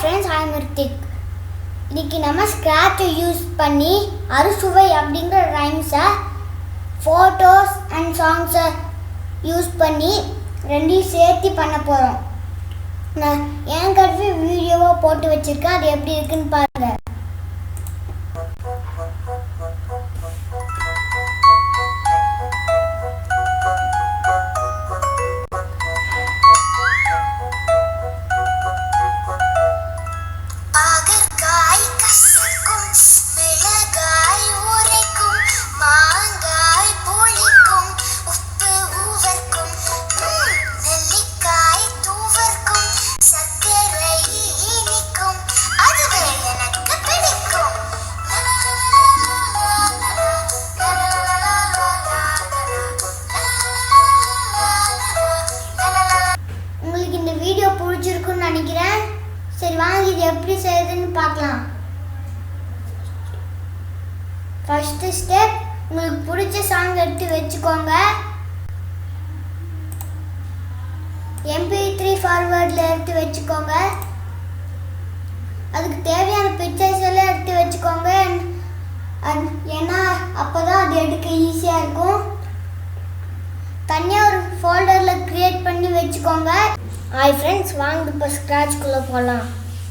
friends, I am Hrithik. இன்னைக்கு நம்ம ஸ்க்ராட்சை use பண்ணி அறுசுவை அப்படிங்கிற ரைம்ஸை ஃபோட்டோஸ் அண்ட் சாங்ஸை யூஸ் பண்ணி ரெண்டையும் சேர்த்து பண்ண போகிறோம். நான் என் கருவி வீடியோவாக போட்டு வச்சுருக்கேன், அது எப்படி இருக்குன்னு பாருங்கள். வீடியோ பிடிச்சிருக்குன்னு நினைக்கிறேன். சரி வாங்க இது எப்படி செய்யுதுன்னு பார்க்கலாம். ஃபர்ஸ்ட் ஸ்டெப், உங்களுக்கு பிடிச்ச சாங் எடுத்து வச்சுக்கோங்க. MP3 ஃபார்வர்டில் எடுத்து வச்சுக்கோங்க. அதுக்கு தேவையான பிக்சர்ஸ் எல்லாம் எடுத்து வச்சுக்கோங்க. ஏன்னா அப்போ தான் அது எடுக்க ஈஸியாக இருக்கும். தனியாக ஒரு ஃபோல்டரில் க்ரியேட் பண்ணி வச்சுக்கோங்க. ஹாய் ஃப்ரெண்ட்ஸ், வாங்க இப்போ ஸ்க்ராட்ச்குள்ளே போகலாம்.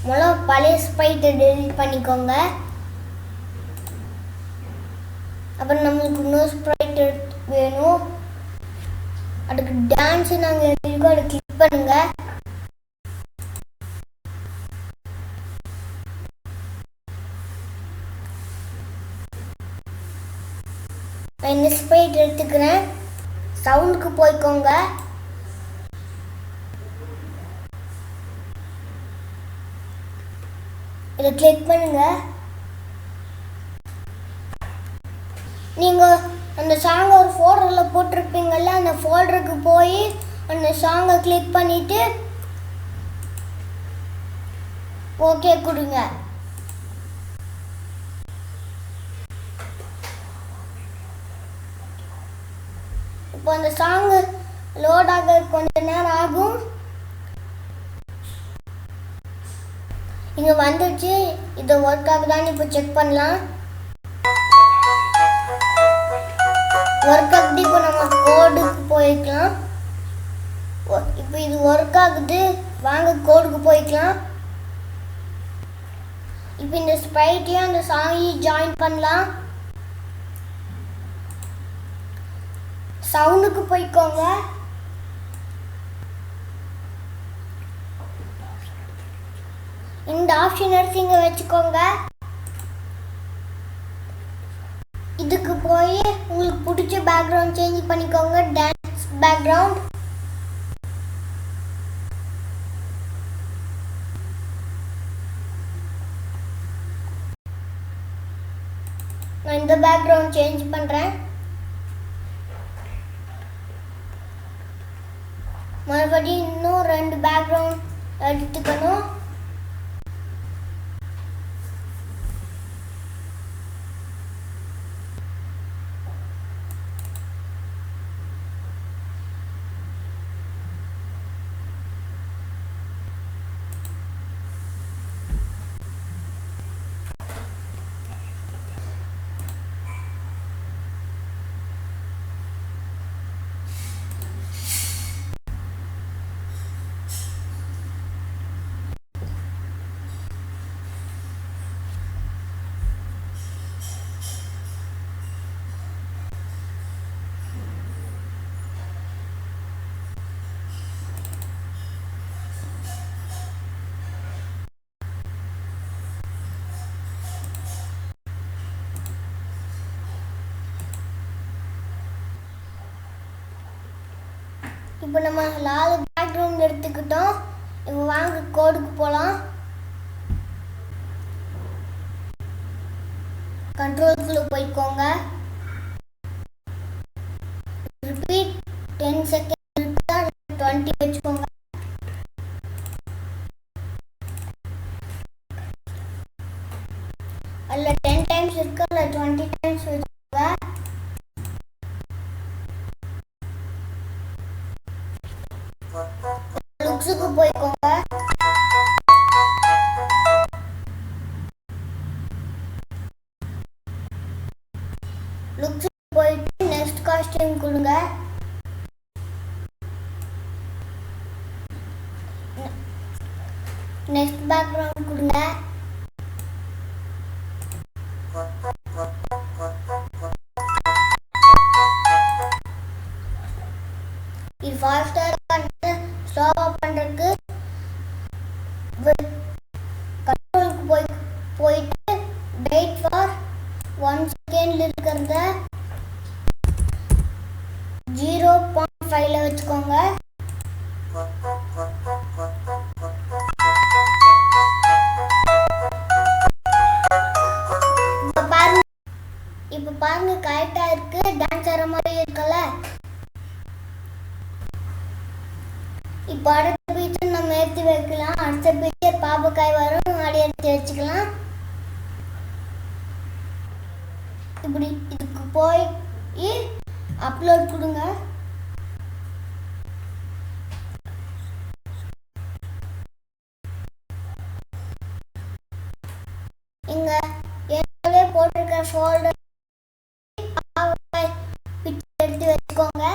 முதல்ல பழைய ஸ்பைட்டை டெலிட் பண்ணிக்கோங்க. அப்புறம் நம்மளுக்கு இன்னொரு ஸ்ப்ரைட் வேணும். அதுக்கு டான்ஸு நாங்கள் எழுதிருக்கோம், அதை கிளிக் பண்ணுங்க. நான் இந்த ஸ்ப்ரைட் எடுத்துக்கிறேன். சவுண்டுக்கு போய்க்கோங்க. இதை கிளிக் பண்ணுங்க. நீங்கள் அந்த சாங்கை ஒரு ஃபோல்டரில் போட்டிருப்பீங்கள்ல, அந்த ஃபோல்டருக்கு போய் அந்த சாங்கை கிளிக் பண்ணிவிட்டு ஓகே கொடுங்க. இப்போ அந்த சாங்கு லோட் ஆக கொஞ்ச நேரம் ஆகும். இங்கே வந்துடுச்சு. இது ஒர்க் ஆகுதான்னு இப்போ செக் பண்ணலாம். ஒர்க் ஆகுது. இப்போ நம்ம கோடுக்கு போய்க்கலாம். இப்போ இது ஒர்க் ஆகுது, வாங்க கோடுக்கு போய்க்கலாம். இப்போ இந்த ஸ்ப்ரைட்டையும் அந்த சாங்கையும் ஜாயின் பண்ணலாம். சவுண்டுக்கு போய்க்கோங்க. இந்த ஆப்ஷன் எடுத்து இங்கே வச்சுக்கோங்க. இதுக்கு போய் உங்களுக்கு பிடிச்ச பேக்ரவுண்ட் சேஞ்ச் பண்ணிக்கோங்க. Dance background. நான் இந்த பேக்ரவுண்ட் சேஞ்ச் பண்ணுறேன். மறுபடியும் இன்னும் 2 பேக்ரவுண்ட் எடுத்துக்கணும். இப்போ நம்ம 4 பேக்ரவுண்ட் எடுத்துக்கிட்டோம். இப்போ வாங்க கோடுக்கு போகலாம். கண்ட்ரோலுக்குள்ள போய்க்கோங்க. ரிப்பீட் 10 செகண்ட் 20 வச்சுக்கோங்க. அதில் 10 டைம்ஸ் இருக்கு, அதில் 20 டைம்ஸ் வச்சுக்கோங்க. லுக்ஸுக்கு போய்க்கோங்க. டைம் கொடுங்க. நெக்ஸ்ட் பேக்ரவுண்ட் கொடுங்க. இது ஃபாஸ்டர் ஸ்லோவா பண்றதுக்கு கண்ட்ரோலுக்கு போயிட்டு வெயிட் ஃபார் 1 செகண்ட்ல இருக்கிறத 0.5ல வச்சுக்கோங்க. இப்போ பாருங்க கரெக்டா இருக்கு. டான்ஸ் ஆடுற மாதிரி இருக்குல்ல. இப்போ அடுத்த பீச்சர் நம்ம ஏற்றி வைக்கலாம். அடுத்த பீச்சர் பாப்பக்காய் வரும், அடி எடுத்து வச்சுக்கலாம். இப்படி இதுக்கு போய் அப்லோட் கொடுங்க. இங்க ஏற்கனவே போட்டிருக்க ஃபோல்டர் பிக்சர் எடுத்து வச்சுக்கோங்க.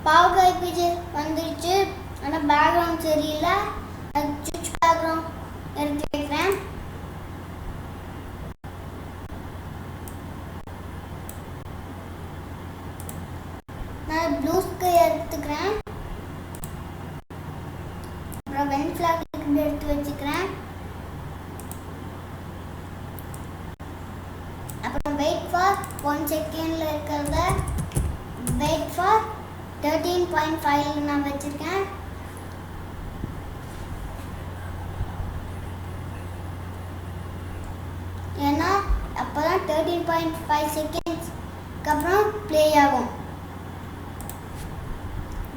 பாவக்காய் பிக்சர் வந்துருச்சு. ஆனால் பேக்ரவுண்ட் சரியில்லை. அது சுவிட்ச் பேக்ரவுண்ட் எடுத்து வைக்கிறேன். நான் ப்ளூ ஸ்கை எடுத்துக்கிறேன். அப்புறம் வென் ஃபிளாக் எடுத்து வச்சுக்கிறேன். அப்புறம் வெயிட் ஃபார் 1 செகண்ட்ல இருக்கிறத வெயிட் ஃபார் 13.5 நான் வச்சிருக்கேன். ஏன்னா அப்பதான் 13.5 செகண்ட்ஸ்க்கு அப்புறம் ப்ளே ஆகும்.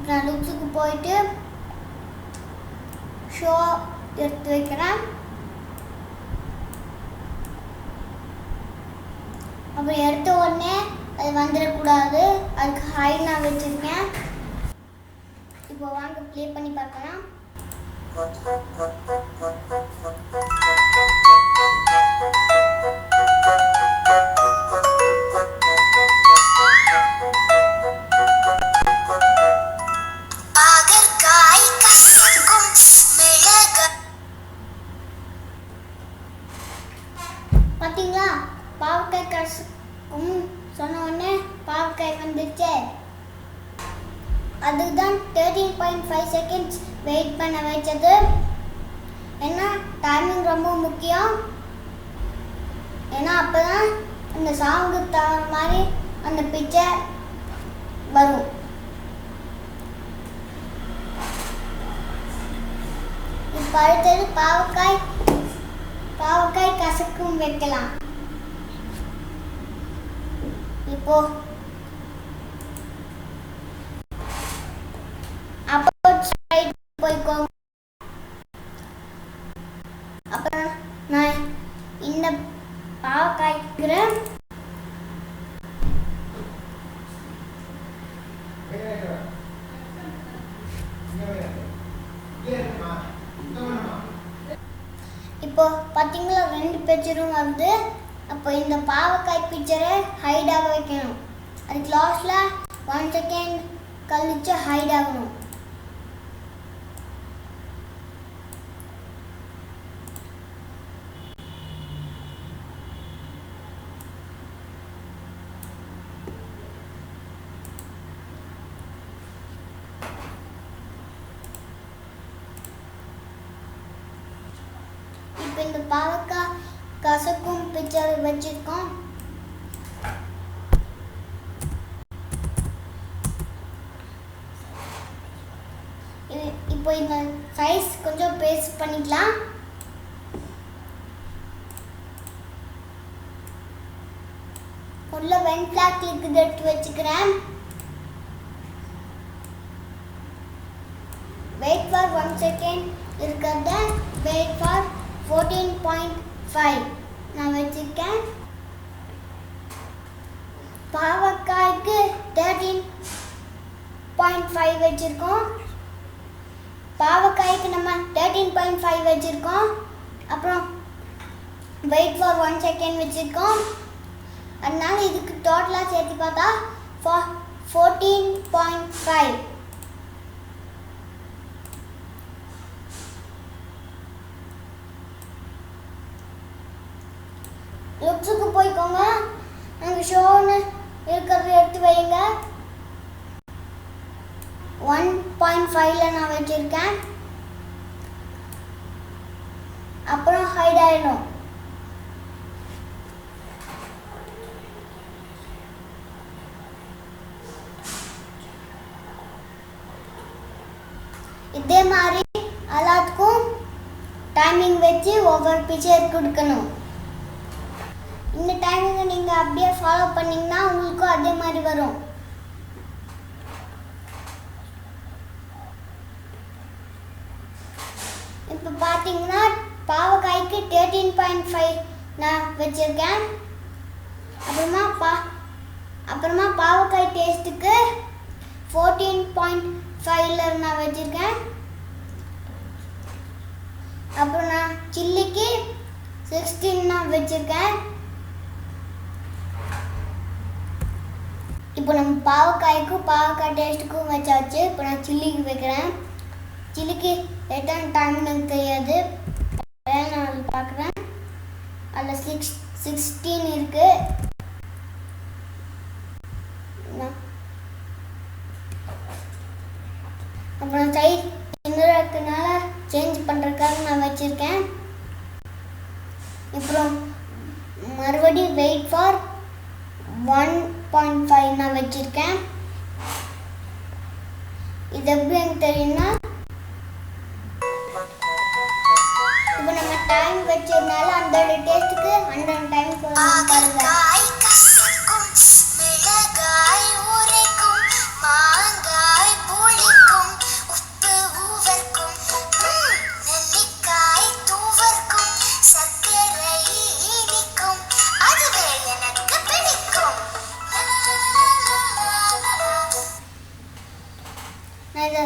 நான் லுக்ஸுக்கு போயிட்டு ஷோ எடுத்து வைக்கிறேன். அப்புறம் எடுத்த உடனே அது வந்துடக்கூடாது. அதுக்கு ஹை நான் வச்சிருக்கேன். இப்போ வாங்க ப்ளே பண்ணி பார்க்கலாம். பார்த்தீங்களா, பாவக்காய் கசக்கும் சொன்ன உடனே பாவக்காய் வந்துச்சு. அதுதான் 13.5 செகண்ட்ஸ் வெயிட் பண்ண வச்சது. ஏன்னா டைமிங் ரொம்ப முக்கியம். ஏன்னா அப்போதான் அந்த சாங்குக்கு தகுந்த மாதிரி அந்த பிக்சர் வரும். இப்போ அடுத்தது பாவக்காய் கசக்கும் வைக்கலாம். இப்போ அப்லோட் சைட் போய்க்கோங்க. அப்புறம் நான் இந்த பாவக்காய்க்குற இப்போ பார்த்தீங்களா 2 பிக்சரும் வருது. அப்போ இந்த பாவக்காய் பிக்சரை ஹைடாக வைக்கணும். அதுக்கு லாஸ்ட்டில் 1 செகண்ட் கழிச்சு ஹைட் ஆகணும். இப்போ இந்த பாவக்காய் கசக்கும் பிக்சர் வச்சிருக்கோம். இப்போ இந்த சைஸ் கொஞ்சம் பேஸ் பண்ணிக்கலாம். உள்ள வென் ஃபிளாக் இருக்குது எடுத்து வச்சுக்கிறேன். வெயிட் ஃபார் 1 செகண்ட் இருக்கிறத வெயிட் ஃபார் 14.5 நான் வச்சிருக்கேன். பாவக்காய்க்கு 13.5 வச்சுருக்கோம். பாவக்காய்க்கு நம்ம 13.5 வச்சுருக்கோம். அப்புறம் வெயிட் ஃபார் 1 செகண்ட் வச்சுருக்கோம். அதனால இதுக்கு டோட்டலாக சேர்த்து பார்த்தா 14.5. லுக்ஸுக்கு போய்க்கோங்க. அங்கே ஷோன்னு இருக்கிறத எடுத்து வைங்க. 1.5ல நான் வச்சுருக்கேன். அப்புறம் ஹைட் ஆயிடும். இதே மாதிரி எல்லாத்துக்கும் டைமிங் வச்சு ஒவ்வொரு பிக்சர் கொடுக்கணும். இந்த டைமிங்கை நீங்கள் அப்படியே ஃபாலோ பண்ணிங்கன்னா உங்களுக்கும் அதே மாதிரி வரும். இப்போ பார்த்தீங்கன்னா பாவக்காய்க்கு 13.5 நான் வச்சுருக்கேன். அப்புறமா பாவக்காய் டேஸ்ட்டுக்கு 14.5ல நான் வச்சுருக்கேன். அப்புறம் நான் சில்லிக்கு 16 நான் வச்சுருக்கேன். இப்போ நம்ம பாவக்காய்க்கும் பாவக்காய் டேஸ்ட்டுக்கும் வச்சாச்சு. இப்போ நான் சில்லிக்கு வைக்கிறேன். சில்லிக்கு எத்தனை டைம்னு எனக்கு தெரியாது, நான் அது பார்க்குறேன். அதில் 16 இருக்குது. அப்புறம் சைஸ் சின்னதாக இருக்கிறதுனால சேஞ்ச் பண்ணுறதுக்காக நான் வச்சுருக்கேன். அப்புறம் மறுபடியும் வெயிட் ஃபார் 1.5 நான் வச்சுருக்கேன். இது எப்படி எனக்கு தெரியும்னா, இப்போ நம்ம டைம் வச்சதுனால அந்த டேஸ்ட்டுக்கு 100 டைம் பாருங்க. நான் இதை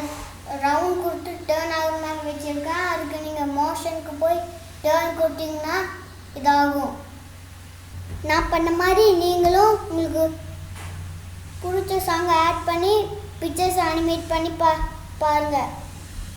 ரவுண்ட் கொடுத்து டேர்ன் ஆகிற மாதிரி வச்சுருக்கேன். அதுக்கு நீங்கள் மோஷனுக்கு போய் டேர்ன் கொடுத்தீங்கன்னா இதாகும். நான் பண்ண மாதிரி நீங்களும் உங்களுக்கு பிடிச்ச சாங்கை ஆட் பண்ணி பிக்சர்ஸ் அனிமேட் பண்ணி பாருங்கள்.